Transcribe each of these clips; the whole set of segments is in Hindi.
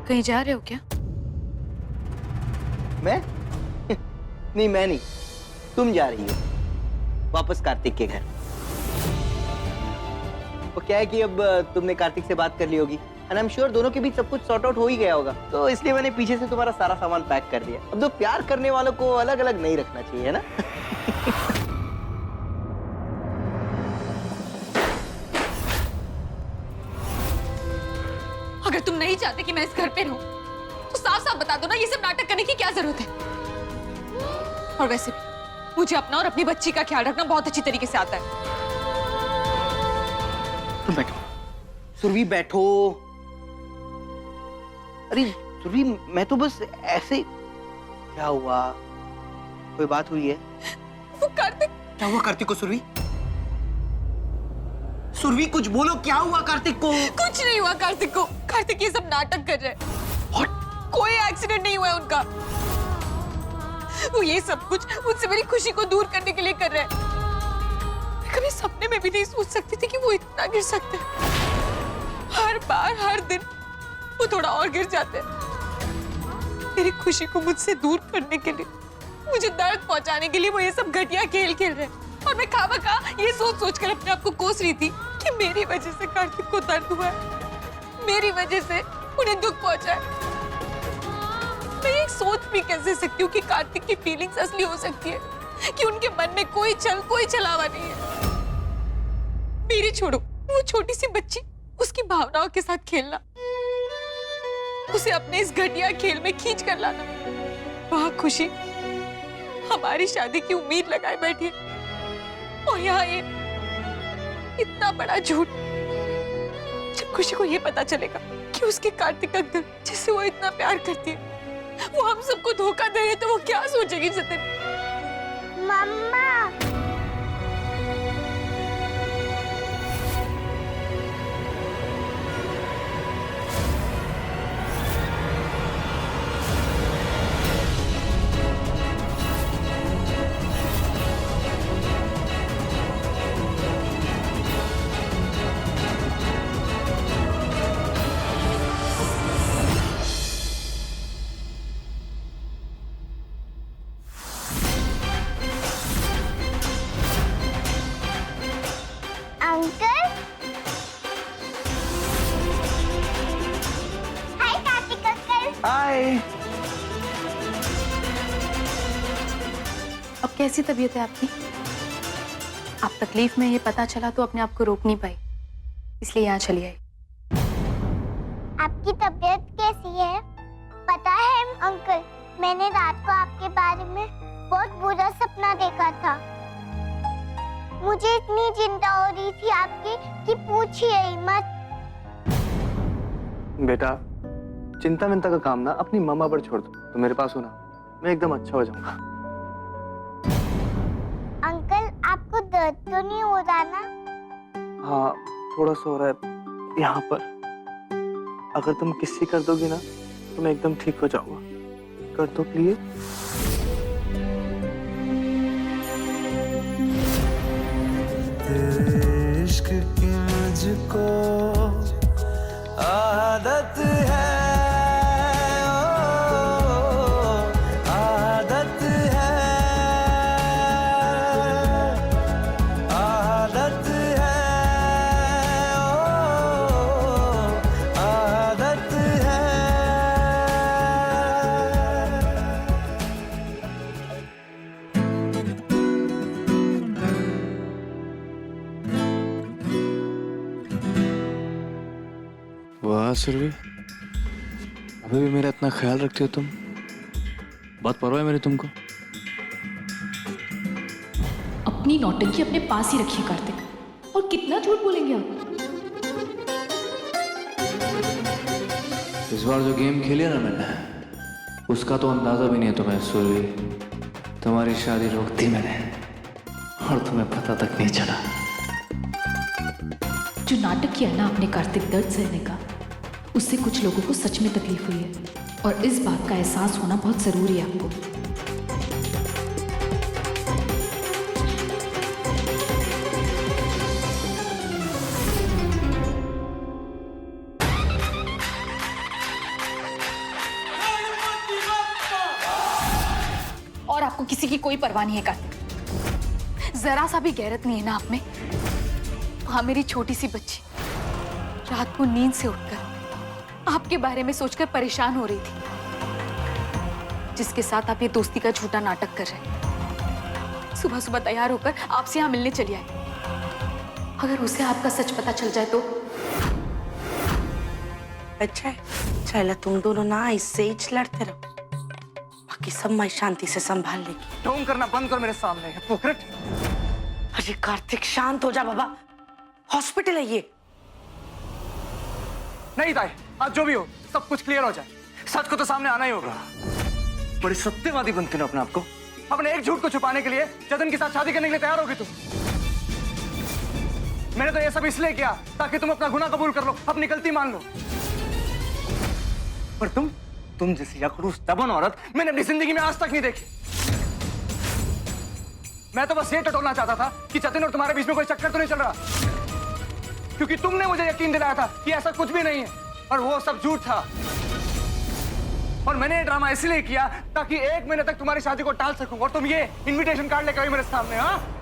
कहीं जा रहे हो क्या? मैं? नहीं, मैं नहीं। तुम जा रही हो वापस कार्तिक के घर। वो क्या है कि अब तुमने कार्तिक से बात कर ली होगी एंड आई एम श्योर दोनों के बीच सब कुछ सॉर्ट आउट हो ही गया होगा, तो इसलिए मैंने पीछे से तुम्हारा सारा सामान पैक कर दिया। अब तो प्यार करने वालों को अलग अलग नहीं रखना चाहिए, है ना? अगर तुम नहीं चाहते कि मैं इस घर पे रहूं, तो साफ साफ बता दो ना, ये सब नाटक करने की क्या जरूरत है? और वैसे भी मुझे अपना और अपनी बच्ची का ख्याल रखना बहुत अच्छी तरीके से आता है। तुम बैठो सुरभि, बैठो। अरे सुरभि, मैं तो बस ऐसे। क्या हुआ? कोई बात हुई है? वो कार्तिक। क्या हुआ कार्तिक को सुरभि? सुरभि कुछ बोलो, क्या हुआ कार्तिक को? कुछ नहीं हुआ कार्तिक को। कार्तिक ये सब नाटक कर रहे हैं। कोई एक्सीडेंट नहीं हुआ है उनका। वो ये सब कुछ मुझसे मेरी खुशी को दूर करने के लिए कर रहे हैं। मैं कभी सपने में भी नहीं सोच सकती थी कि वो इतना गिर सकते हैं। हर बार हर दिन वो थोड़ा और गिर जाते हैं। मेरी खुशी को मुझसे दूर करने के लिए, मुझे दर्द पहुंचाने के लिए वो ये सब घटिया खेल खेल रहे हैं। और मैं खामखा ये सोच सोच कर अपने आप को कोस रही थी कि मेरी वजह से कार्तिक को दर्द हुआ है, मेरी वजह से उन्हें दुख पहुंचा है। मैं ये सोच भी कैसे सकती हूँ कि कार्तिक की फीलिंग्स असली हो सकती है, कि उनके मन में कोई चलावा नहीं है। मेरी छोड़ो, वो छोटी सी बच्ची, उसकी भावनाओं के साथ खेलना, उसे अपने इस घटिया खेल में खींच कर लाना, वहां खुशी हमारी शादी की उम्मीद लगाए बैठी है, और यहाँ ये इतना बड़ा झूठ। जब खुशी को ये पता चलेगा कि उसके कार्तिक अंकल, जिससे वो इतना प्यार करती है, वो हम सबको धोखा दे रहे, तो वो क्या सोचेगी सत्यम? मम्मा, अंकल। हाय कार्तिक अंकल। हाय। अब कैसी तबीयत है आपकी? आप तकलीफ में, ये पता चला तो अपने आप को रोक नहीं पाई, इसलिए यहाँ चली आई। आपकी तबीयत कैसी है? पता है अंकल, मैंने रात को आपके बारे में बहुत बुरा सपना देखा था। मुझे इतनी चिंता हो रही थी आपकी कि पूछिए ही मत। बेटा, चिंता मिंता का काम ना अपनी मम्मा पर छोड़ दो। तो मेरे पास हो ना, मैं एकदम अच्छा हो जाऊंगा। अंकल, आपको दर्द तो नहीं हो रहा ना? हाँ, थोड़ा सा हो रहा है यहाँ पर। अगर तुम किसी कर दोगी ना, तो मैं एकदम ठीक हो जाऊंगा। कर दो प्लीज। इश्क की मुझको आदत है, ओ, आदत है, आदत है, ओ, आदत है। वाह सुरभि, अभी भी मेरा इतना ख्याल रखती हो तुम। बहुत परवाह है मेरी तुमको। अपनी नौटंकी अपने पास ही रखिए कार्तिक, और कितना झूठ बोलेंगे आप? इस बार जो गेम खेली है ना मैंने, उसका तो अंदाजा भी नहीं है तुम्हें सुरभि। तुम्हारी शादी रोक दी मैंने, और तुम्हें पता तक नहीं चला। जो नाटक किया ना आपने कार्तिक दर्द सहने का, उससे कुछ लोगों को सच में तकलीफ हुई है, और इस बात का एहसास होना बहुत जरूरी है आपको। आपको किसी की कोई परवाह नहीं है कार्तिक। जरा सा भी गैरत नहीं है ना आप में। हाँ, मेरी छोटी सी बच्ची रात को नींद से उठकर आपके बारे में सोचकर परेशान हो रही थी, जिसके साथ आप ये दोस्ती का झूठा नाटक कर रहे हैं। सुबह सुबह तैयार होकर आपसे यहाँ मिलने चली आई। अगर उसे आपका सच पता चल जाए तो? अच्छा है, चलो तुम दोनों ना इससे ही लड़ते रहो, बाकी सब मैं शांति से संभाल लेगी। ढोंग करना बंद कर मेरे सामने, पोखरट। अरे कार्तिक शांत हो जा बाबा, हॉस्पिटल है ये। नहीं ताई, आज जो भी हो सब कुछ क्लियर हो जाए। सच को तो सामने आना ही होगा। बड़ी सत्यवादी बनते हो अपने आप को। अपने एक झूठ को छुपाने के लिए जतन के साथ शादी करने के लिए तैयार होगी तुम। मैंने तो ये सब इसलिए किया ताकि तुम अपना गुनाह कबूल कर लो, अपनी गलती मान लो। पर तुम जैसी अखड़ूस दबन औरत मैंने अपनी जिंदगी में आज तक नहीं देखी। मैं तो बस ये टटोलना चाहता था कि जतिन और तुम्हारे बीच में कोई चक्कर तो नहीं चल रहा, क्योंकि तुमने मुझे यकीन दिलाया था कि ऐसा कुछ भी नहीं है और वो सब झूठ था। और मैंने ये ड्रामा इसलिए किया ताकि 1 महीने तक तुम्हारी शादी को टाल सकूं, और तुम ये इनविटेशन कार्ड लेकर आई मेरे सामने। हाँ,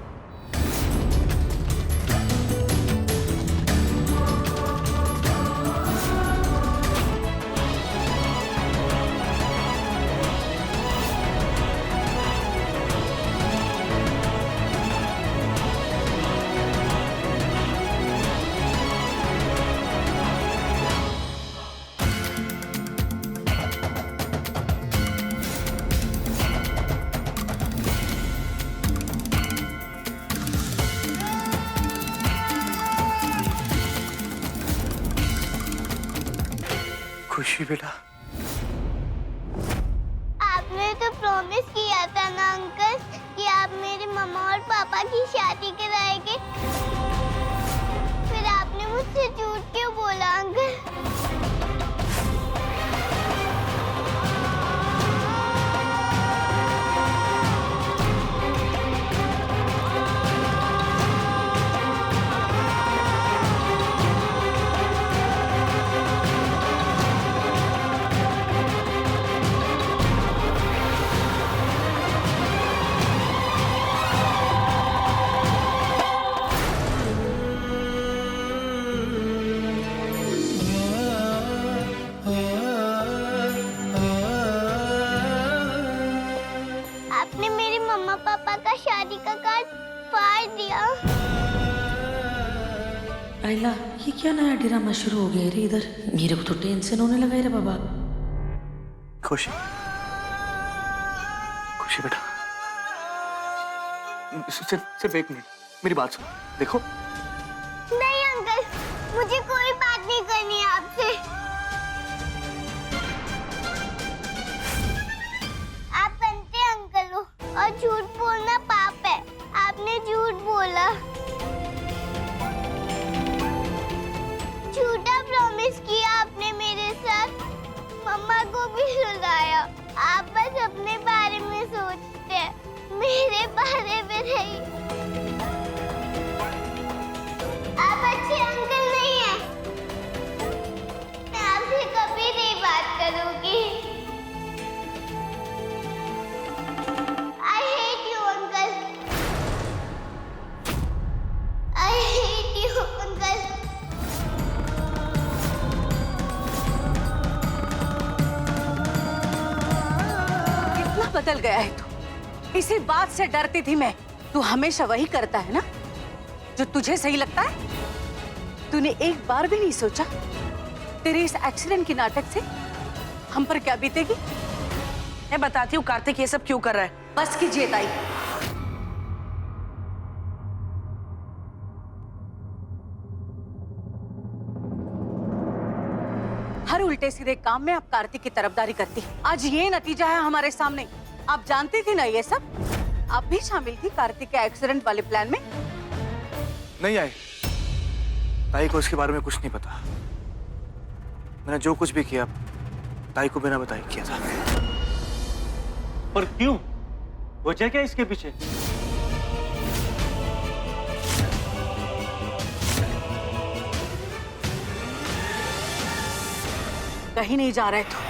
खुशी बेटा, आपने तो प्रॉमिस किया था ना अंकल कि आप मेरे मम्मा और पापा की शादी कराएंगे। फिर आपने मुझसे झूठ क्यों बोला अंकल? आपने मेरे मम्मा पापा का शादी का कार्ड फाड़ दिया। आइला, ये क्या नया ड्रामा शुरू हो गया रे इधर? मेरे को तो टेंशन होने लगा रे बाबा। खुशी, खुशी बेटा, सिर्फ 1 मिनट मेरी बात सुनो। देखो, नहीं अंकल, मुझे कोई बात नहीं करनी है आपसे। आप बनते अंकल हो और झूठ बोलना पाप है। आपने झूठ बोला, झूठा प्रॉमिस किया आपने मेरे साथ, मम्मा को भी रुलाया। आप बस अपने बारे में सोचते हैं, मेरे बारे में नहीं। आप अच्छे अंकल नहीं हैं। मैं आपसे कभी नहीं बात करूंगी। I hate you, uncle. I hate you, uncle. कितना बदल गया है तू। इसी बात से डरती थी मैं। तू हमेशा वही करता है ना जो तुझे सही लगता है। तूने एक बार भी नहीं सोचा तेरे इस एक्सीडेंट के नाटक से हम पर क्या बीतेगी। मैं बताती हूँ कार्तिक ये सब क्यों कर रहा है। बस कीजिए ताई। हर उल्टे सीधे काम में आप कार्तिक की तरफदारी करती। आज ये नतीजा है हमारे सामने। आप जानती थी ना ये सब। आप भी शामिल थी कार्तिक के एक्सीडेंट वाले प्लान में। नहीं आई, ताई को इसके बारे में कुछ नहीं पता। मैंने जो कुछ भी किया ताई को बिना बताए किया था। पर क्यों? वजह क्या इसके पीछे? कहीं नहीं जा रहे तो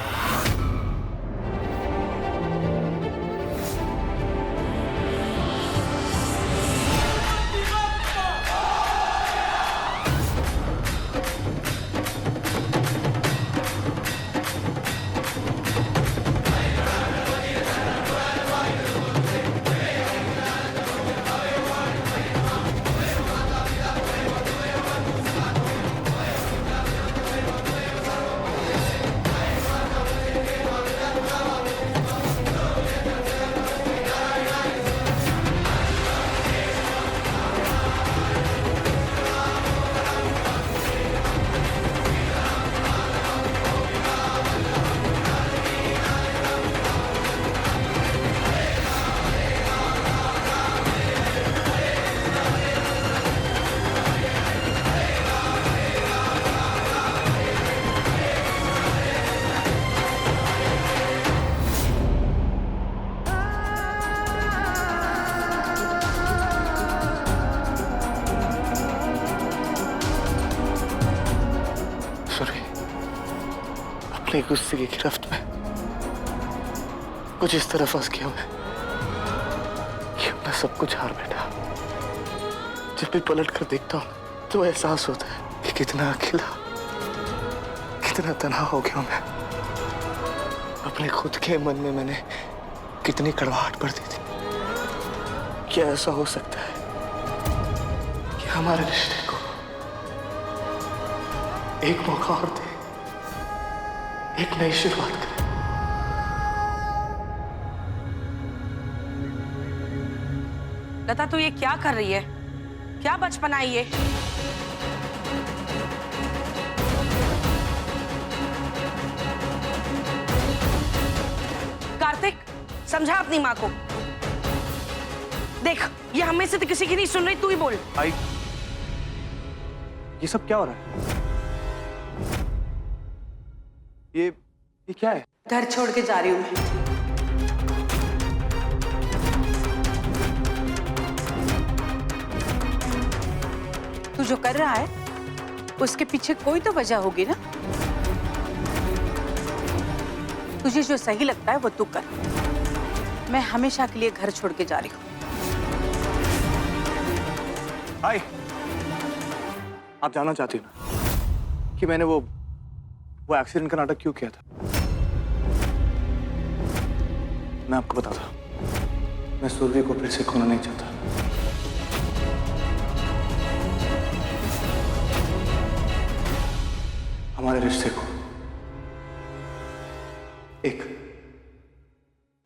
अपनी गुस्से की गिरफ्त में कुछ इस तरह फंस गया मैं कि अपना सब कुछ हार बैठा। जब भी पलट कर देखता हूँ तो एहसास होता है कि कितना अकेला, कितना तन्हा हो गया मैं। अपने खुद के मन में मैंने कितनी कड़वाहट भर दी थी। क्या ऐसा हो सकता है कि हमारे रिश्ते को एक मौका और दे, एक नई शुरुआत करें? लता तू ये क्या कर रही है? क्या बचपना है ये? कार्तिक, समझा अपनी माँ को। देख, ये हमें से तो किसी की नहीं सुन रही, तू ही बोल। आई, ये सब क्या हो रहा है? ये क्या है? घर छोड़ के जा रही हूँ मैं। तू जो कर रहा है उसके पीछे कोई तो वजह होगी ना। तुझे जो सही लगता है वो तू कर। मैं हमेशा के लिए घर छोड़ के जा रही हूँ। आई, आप जानना चाहती हो ना कि मैंने वो एक्सीडेंट का नाटक क्यों किया था? मैं आपको बताता हूं। मैं सुरभि को फिर से खोना नहीं चाहता। हमारे रिश्ते को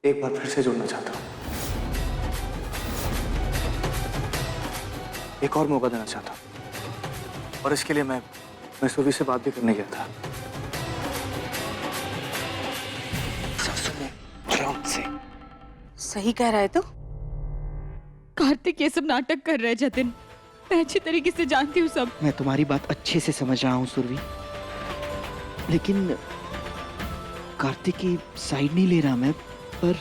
एक बार फिर से जोड़ना चाहता हूं। एक और मौका देना चाहता हूं। और इसके लिए मैं सुरभि से बात भी करने गया था। सही कह रहा है तो? कार्तिक ये सब नाटक कर रहे हैं जतिन। मैं अच्छी तरीके से जानती हूँ सब। मैं तुम्हारी बात अच्छे से समझ रहा हूँ सुरभि, लेकिन कार्तिक की साइड नहीं ले रहा मैं। पर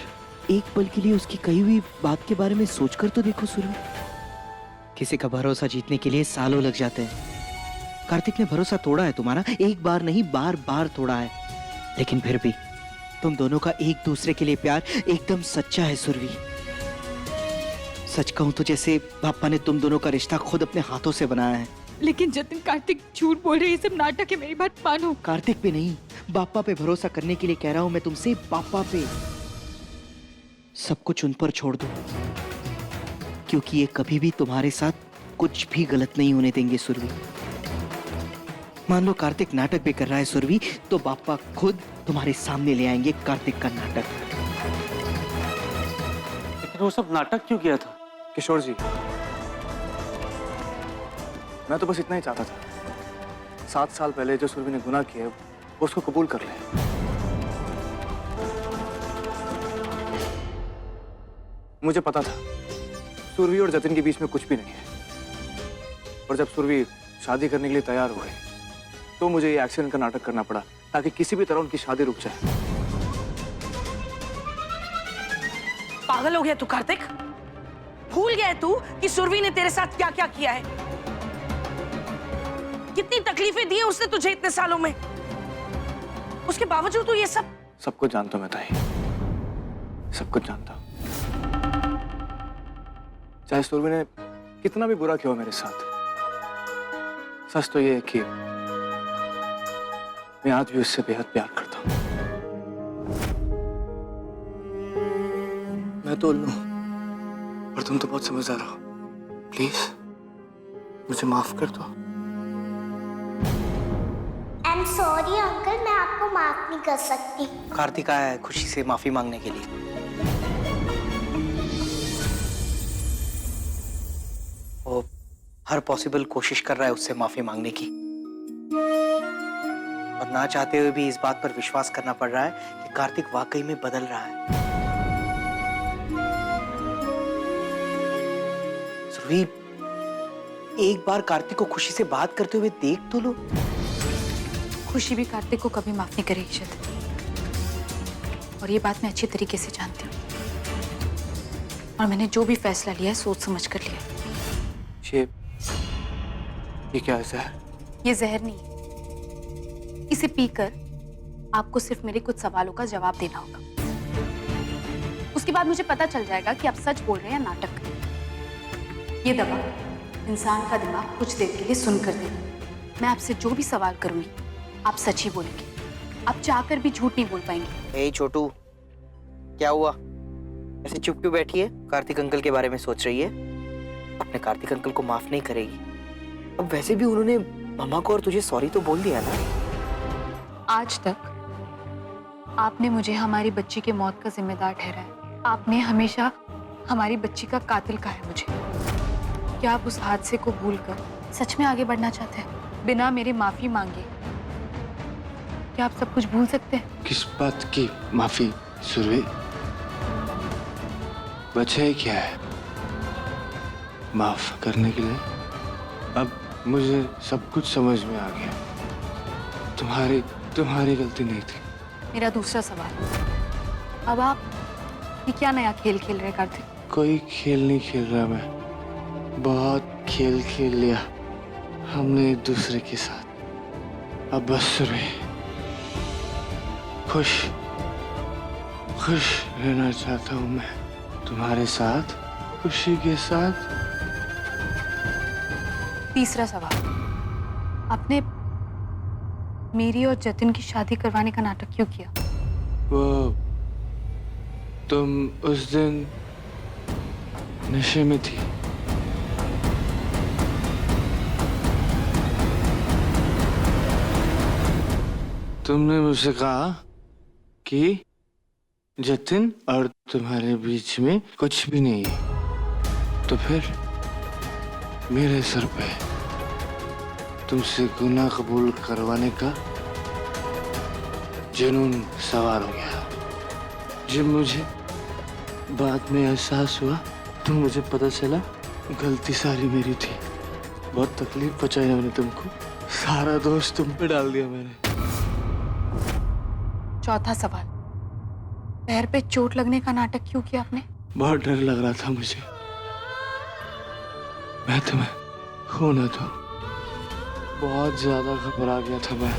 एक पल के लिए उसकी कही हुई बात के बारे में सोचकर तो देखो सुरभि। किसी का भरोसा जीतने के लिए सालों लग जाते हैं। कार्तिक ने भरोसा तोड़ा है तुम्हारा, एक बार नहीं बार बार तोड़ा है। लेकिन फिर भी तुम दोनों का एक दूसरे के लिए प्यार एकदम सच्चा है सुरभि। सच कहूं तो जैसे पापा ने तुम दोनों का रिश्ता खुद अपने हाथों से बनाया है। लेकिन जतिन, कार्तिक झूठ बोल रहे हैं। ये सब नाटक है, मेरी बात मानो। कार्तिक पे नहीं, बापा पे भरोसा करने के लिए कह रहा हूं मैं तुमसे। बापा पे सब कुछ उन पर छोड़ दो, क्योंकि ये कभी भी तुम्हारे साथ कुछ भी गलत नहीं होने देंगे सुरभि। मान लो कार्तिक नाटक भी कर रहा है सुरभि, तो बापा खुद तुम्हारे सामने ले आएंगे कार्तिक का नाटक। लेकिन वो सब नाटक क्यों किया था? किशोर जी, मैं तो बस इतना ही चाहता था, 7 साल पहले जो सुरभि ने गुनाह किया है वो उसको कबूल कर ले। मुझे पता था सुरभि और जतिन के बीच में कुछ भी नहीं है। और जब सुरभि शादी करने के लिए तैयार हो गई तो मुझे ये एक्सीडेंट का नाटक करना पड़ा, ताकि किसी भी तरह उनकी शादी रुक जाए। पागल हो गया तू कार्तिक? भूल गया तू कि सुरभि ने तेरे साथ क्या क्या किया है? कितनी तकलीफें दी है उसने तुझे इतने सालों में। उसके बावजूद तू ये सब कुछ जानता हूं मैं ताई, सब कुछ जानता हूं। चाहे सुरभि ने कितना भी बुरा किया हो मेरे साथ, सच तो ये है कि मैं आज भी उससे बेहद प्यार करता हूं। मैं तो उल्लू हूं और तुम तो बहुत समझदार हो। प्लीज मुझे माफ कर दो। आई एम सॉरी अंकल, मैं आपको माफ नहीं कर सकती। कार्तिक आया है खुशी से माफी मांगने के लिए। वो हर पॉसिबल कोशिश कर रहा है उससे माफी मांगने की, और ना चाहते हुए भी इस बात पर विश्वास करना पड़ रहा है कि कार्तिक वाकई में बदल रहा है। सुरभि, एक बार कार्तिक को खुशी से बात करते हुए देख तो लो। खुशी भी कार्तिक को कभी माफ नहीं करेगी शायद, और ये बात मैं अच्छी तरीके से जानती हूँ। और मैंने जो भी फैसला लिया है सोच समझ कर लिया। ये क्या है? ये जहर नहीं है। इसे पीकर आपको सिर्फ मेरे कुछ सवालों का जवाब देना होगा। उसके बाद मुझे पता चल जाएगा कि आप सच बोल रहे हैं या नाटक। ये दवा इंसान का दिमाग कुछ देर के लिए सुन कर देगी। मैं आपसे जो भी सवाल करूंगी आप सच ही बोलेंगे। आप चाहकर भी झूठ नहीं बोल पाएंगे। ए छोटू, क्या हुआ? ऐसे चुप क्यों बैठी है? कार्तिक अंकल के बारे में सोच रही है? अपने कार्तिक अंकल को माफ नहीं करेगी। अब वैसे भी उन्होंने मामा को और तुझे सॉरी तो बोल दिया ना। आज तक आपने मुझे हमारी बच्ची की मौत का जिम्मेदार ठहराया। आपने हमेशा हमारी बच्ची का कातिल कहा है मुझे। क्या आप उस हादसे को भूलकर सच में आगे बढ़ना चाहते हैं बिना मेरे माफी मांगे? क्या आप सब कुछ भूल सकते हैं? किस बात की माफी सुरभि? बचे क्या है माफ करने के लिए? अब मुझे सब कुछ समझ में आ गया। तुम्हारी गलती नहीं थी। मेरा दूसरा सवाल, अब आप ये क्या नया खेल खेल रहे कार्तिक? कोई खेल नहीं खेल रहा मैं। बहुत खेल खेल लिया हमने एक दूसरे के साथ। अब बस सुरभि, खुश रहना चाहता हूँ मैं तुम्हारे साथ, खुशी के साथ। तीसरा सवाल, आपने मेरी और जतिन की शादी करवाने का नाटक क्यों किया? वो तुम उस दिन नशे में थी। तुमने मुझसे कहा कि जतिन और तुम्हारे बीच में कुछ भी नहीं है, तो फिर मेरे सर पे तुमसे गुनाह कबूल करवाने का जुनून सवार हो गया। जब मुझे बाद में एहसास हुआ तो मुझे पता चला गलती सारी मेरी थी। बहुत तकलीफ पहुंचाई मैंने तुमको। सारा दोष तुम पे डाल दिया मैंने। चौथा सवाल, पैर पे चोट लगने का नाटक क्यों किया आपने? बहुत डर लग रहा था मुझे, मैं तुम्हें खो ना दूं। बहुत ज्यादा घबरा गया था मैं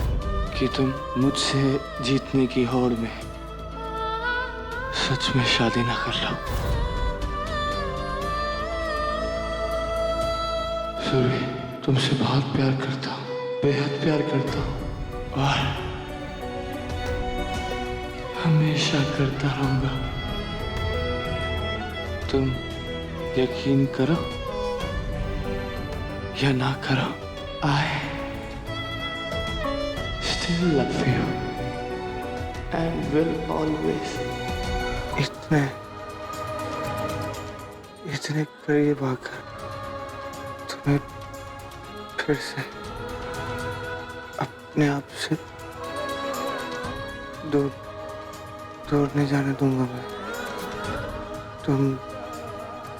कि तुम मुझसे जीतने की होड़ में सच में शादी ना कर लो। सुरभि, तुमसे बहुत प्यार करता हूँ, बेहद प्यार करता हूँ और हमेशा करता रहूंगा। तुम यकीन करो या ना करो, I still love you and will always। इतने करीब आकर तुम्हें फिर से अपने आप से दूर नहीं जाने दूंगा मैं।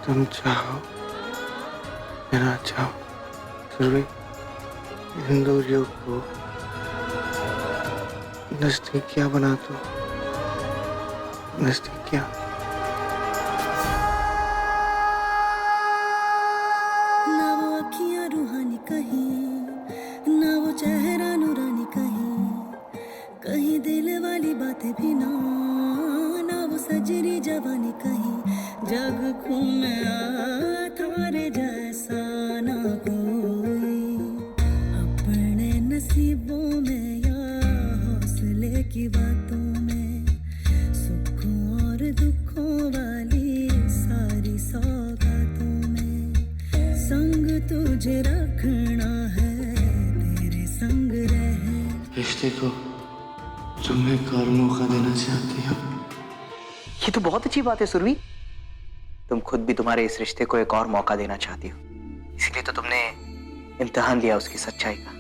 तुम चाहो या ना चाहो सुरभि, इन दूरियों को नजदीकियां बना दो, नजदीकियां। ना वो अखियां रूहानी कहीं, ना वो चेहरा नूरानी कहीं दिल वाली बातें भी ना वो सजरी जवानी कहीं। जग घूमे थारे जैसा ना कोई, अपने नसीबों में या हौसले की बातों में, सुखों और दुखों वाली सारी सौगातों में संग तुझे रखना है, तेरे संग रहे। रिश्ते को तुम्हें एक और मौका देना चाहती हो। ये तो बहुत अच्छी बात है सुरभि, तुम खुद भी तुम्हारे इस रिश्ते को एक और मौका देना चाहती हो, इसलिए तो तुमने इम्तिहान लिया उसकी सच्चाई का।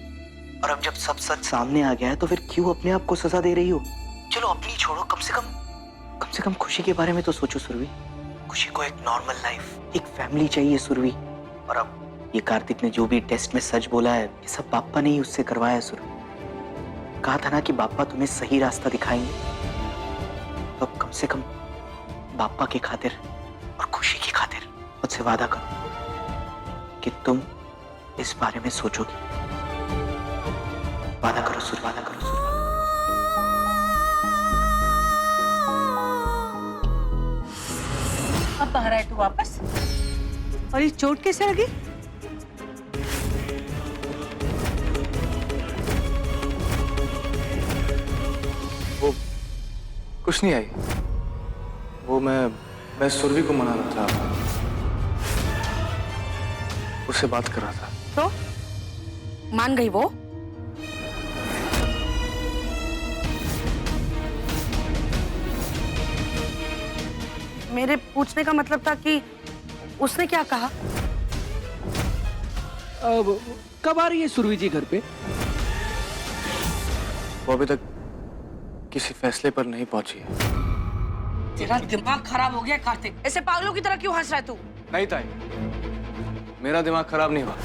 और अब जब सब सच सामने आ गया है तो फिर क्यों अपने आप को सजा दे रही हो? चलो अपनी छोड़ो, कम से कम खुशी के बारे में तो सोचो सुरभि। खुशी को एक नॉर्मल लाइफ, एक फैमिली चाहिए सुरभि। और अब ये कार्तिक ने जो भी टेस्ट में सच बोला है, ये सब बाप्पा ने ही उससे करवाया है सुरभि। कहा था ना कि बाप्पा तुम्हें सही रास्ता दिखाएंगे, तो अब कम से कम बाप्पा की खातिर और खुशी की खातिर मुझसे वादा करो कि तुम इस बारे में सोचोगी। वादा करो सुर, वादा करो सुर। अब बाहर आए तू वापस? और ये चोट कैसे लगी? वो कुछ नहीं आई। वो मैं सुरभि को मना रहा था, उससे बात कर रहा था। तो मान गई वो? मेरे पूछने का मतलब था कि उसने क्या कहा? अब कब आ रही है सुरभि जी घर पे? वो अभी तक किसी फैसले पर नहीं पहुंची है। तेरा दिमाग खराब हो गया कार्तिक, ऐसे पागलों की तरह क्यों हंस रहा है तू? नहीं ताई, मेरा दिमाग खराब नहीं हुआ।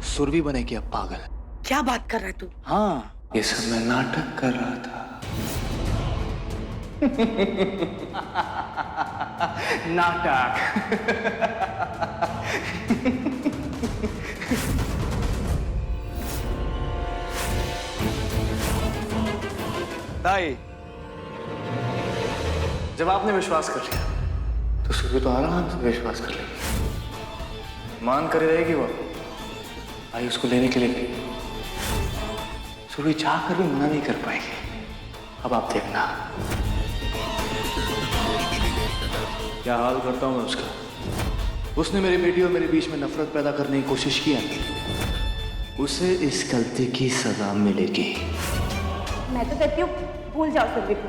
सुरभि बनेगी अब पागल। क्या बात कर रहा है तू? हाँ, ये सब मैं नाटक कर रहा था। नाटक। ताई, जब आपने विश्वास कर लिया तो सुरभि तो आराम से विश्वास कर लेगी। मान कर ही रहेगी वो। आई उसको लेने के लिए गई। सुरभि चाह कर भी मना नहीं कर पाएगी। अब आप देखना क्या हाल करता हूं मैं उसका। उसने मेरी बेटी और मेरे बीच में नफरत पैदा करने की कोशिश की है। उसे इस गलती की सजा मिलेगी। मैं तो कहती हूँ भूल जाओ सुरभि को,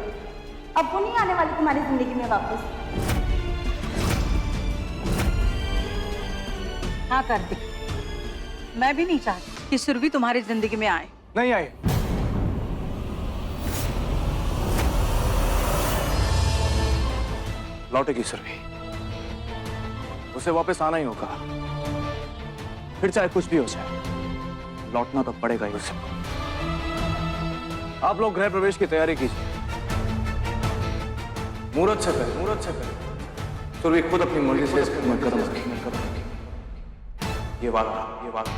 अब वो नहीं आने वाली तुम्हारी जिंदगी में वापस। हाँ कार्तिक, मैं भी नहीं चाहती कि सुरभि तुम्हारी जिंदगी में आए। नहीं आए। लौटेगी सुरभि, उसे वापस आना ही होगा। फिर चाहे कुछ भी हो जाए, लौटना तो पड़ेगा ही उसे। आप लोग गृह प्रवेश की तैयारी कीजिए। मुहूर्त से करें, मुहूर्त से करें। सुरभि खुद अपनी मर्जी से कदम रखेगी। ये बात।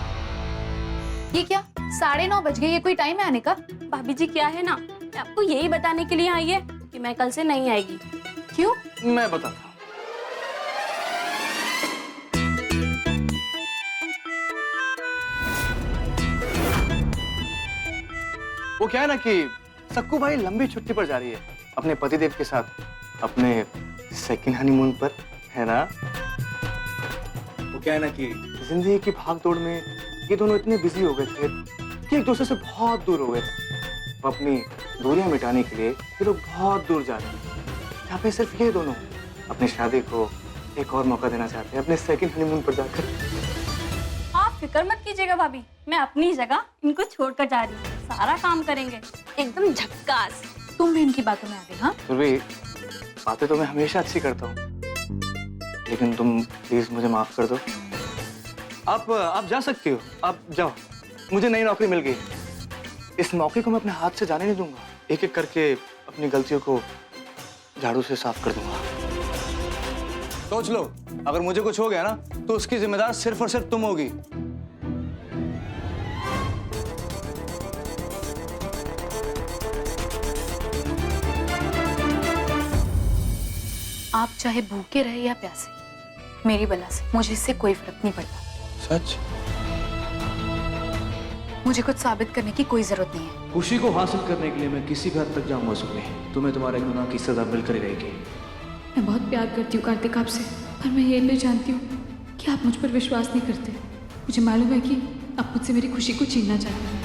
ये क्या 9:30 बज गए? ये कोई टाइम है आने का? भाभी जी क्या है ना, मैं आपको यही बताने के लिए आई है कि मैं कल से नहीं आएगी। क्यों? मैं बताता हूं। वो क्या है ना कि सक्कू भाई लंबी छुट्टी पर जा रही है अपने पतिदेव के साथ, अपने सेकंड हनीमून पर, है ना। वो क्या है ना कि जिंदगी की भागदौड़ में ये दोनों इतने बिजी हो गए थे कि एक दूसरे से बहुत दूर हो गए थे। वो अपनी दूरियां मिटाने के लिए ये लोग बहुत दूर जा रहे हैं। यहाँ पे सिर्फ ये दोनों अपनी शादी को एक और मौका देना चाहते हैं अपने सेकंड हनीमून पर जाकर। आप फिक्र मत कीजिएगा भाभी, मैं अपनी जगह इनको छोड़कर जा रही हूँ। सारा काम करेंगे एकदम झक्कास। तुम भी इनकी बातों में आ गई? हाँ, सुरभि, बातें तो मैं हमेशा अच्छी करता हूँ, लेकिन तुम प्लीज मुझे माफ कर दो। आप जा सकती हो, आप जाओ। मुझे नई नौकरी मिल गई। इस मौके को मैं अपने हाथ से जाने नहीं दूंगा। एक एक करके अपनी गलतियों को झाड़ू से साफ कर दूंगा। सोच लो, अगर मुझे कुछ हो गया ना तो उसकी जिम्मेदार सिर्फ और सिर्फ तुम होगी। आप चाहे भूखे रहे या प्यासे, मेरी बला से मुझे इससे कोई फर्क नहीं पड़ता। सच? मुझे कुछ साबित करने की कोई जरूरत नहीं है। खुशी को हासिल करने के लिए मैं किसी भी हद तक जाऊंगा सुरभि। तुम्हें तुम्हारे गुनाह की सजा मिलकर ही रहेगी। मैं बहुत प्यार करती हूँ कार्तिक आपसे, पर मैं ये भी जानती हूँ कि आप मुझ पर विश्वास नहीं करते। मुझे मालूम है कि आप मुझसे मेरी खुशी को छीनना चाहते हैं।